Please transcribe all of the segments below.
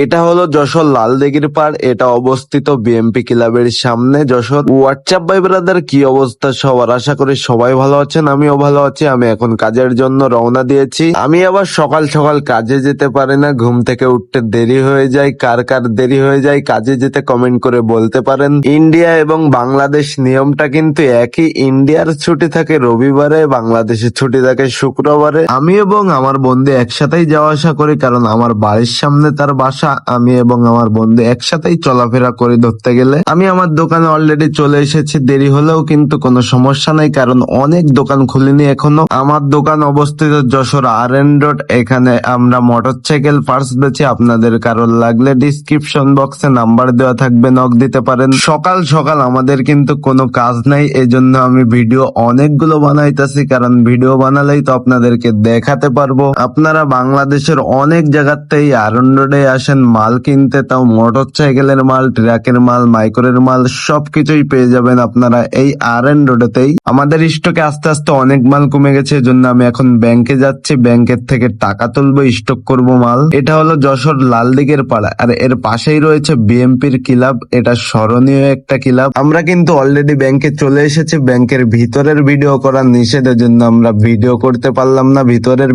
এটা হলো যশোর লালদিঘির পাড়। এটা অবস্থিত বিএমপি ক্লাবের সামনে যশোর। হোয়াটসঅ্যাপ ভাই ব্রাদার, কি অবস্থা সবার? আশা করি সবাই ভালো আছেন, আমিও ভালো আছি। আমি এখন কাজের জন্য রওনা দিয়েছি। আমি আবার সকাল সকাল কাজে যেতে পারি না, ঘুম থেকে উঠতে দেরি হয়ে যায়। কার কার দেরি হয়ে যায় কাজে যেতে কমেন্ট করে বলতে পারেন। ইন্ডিয়া এবং বাংলাদেশ নিয়মটা কিন্তু একই। ইন্ডিয়ার ছুটি থাকে রবিবারে, বাংলাদেশের ছুটি থাকে শুক্রবারে। আমি এবং আমার বন্ধু একসাথেই যাওয়া আসা করি, কারণ আমার বাড়ির সামনে তার বাসা। আমি এবং আমার বন্ধু একসাথেই চলাফেরা করি। ধরতে গেলে আমি আমার দোকানে অলরেডি চলে এসেছি, দেরি হলেও কিন্তু কোনো সমস্যা নাই, কারণ অনেক দোকান খুলিনি এখনো। আমার দোকান অবস্থিত যশোর RN রোড। এখানে আমরা মোটরসাইকেল পার্টস বেচি। আপনাদের কারোর লাগলে ডিসক্রিপশন বক্সে নাম্বার দেওয়া থাকবে, নক দিতে পারেন। সকাল সকাল আমাদের কিন্তু কোনো কাজ নাই, এই জন্য আমি ভিডিও অনেকগুলো বানাইতেছি, কারণ ভিডিও বানালেই তো আপনাদেরকে দেখাতে পারবো। আপনারা বাংলাদেশের অনেক জায়গাতেই RN রোডে আসেন মাল কিনতে, তাও মোটরসাইকেলের মাল, ট্রাকের মাল, মাইক্রোর মাল সবকিছুই পেয়ে যাবেন আপনারা এই RN রোডেতেই। আমাদের স্টকে আস্তে আস্তে অনেক মাল কমে গেছে, এজন্য আমি এখন ব্যাংকে যাচ্ছি। ব্যাংকের থেকে টাকা তুলবো, স্টক করব মাল। এটা হলো যশোর লালদিঘির পাড়া, আর এর পাশেই রয়েছে বিএমপির ক্লাব। এটা স্মরণীয় একটা ক্লাব। আমরা কিন্তু অলরেডি ব্যাংকে চলে এসেছি। ব্যাংকের ভিতরের ভিডিও করা নিষেধের জন্য আমরা ভিডিও করতে পারলাম না। ভিতরের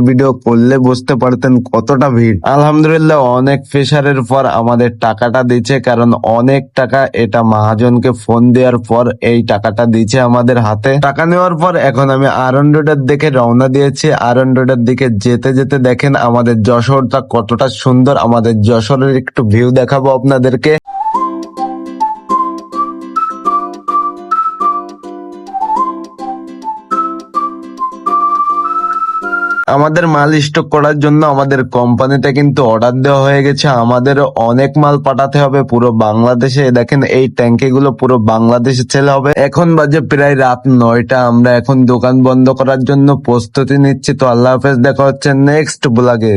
ভিডিও করলে বুঝতে পারতেন কতটা ভিড়। আলহামদুলিল্লাহ, অনেক প্রেসারের পর আমাদের টাকাটা দিচ্ছে, কারণ অনেক টাকা। এটা মহাজনকে ফোন দেওয়ার পর এই টাকাটা দিচ্ছে আমাদের হাতে। টাকা নেওয়ার পর এখন আমি RN রোডের দিকে রওনা দিয়েছি। RN রোডের দিকে যেতে যেতে দেখেন আমাদের যশোরটা কতটা সুন্দর। আমাদের যশোরের একটু ভিউ দেখাবো আপনাদেরকে। আমাদের মাল স্টক করার জন্য আমাদের কোম্পানিতে কিন্তু অর্ডার দেওয়া হয়ে গেছে। আমাদের অনেক মাল পাঠাতে হবে পুরো বাংলাদেশে। দেখেন এই ট্যাঙ্কি গুলো পুরো বাংলাদেশে ছেলে হবে। এখন বাজে প্রায় রাত 9টা। আমরা এখন দোকান বন্ধ করার জন্য প্রস্তুতি নিচ্ছি। তো আল্লাহ হাফেজ, দেখা হচ্ছে নেক্সট ব্লগে।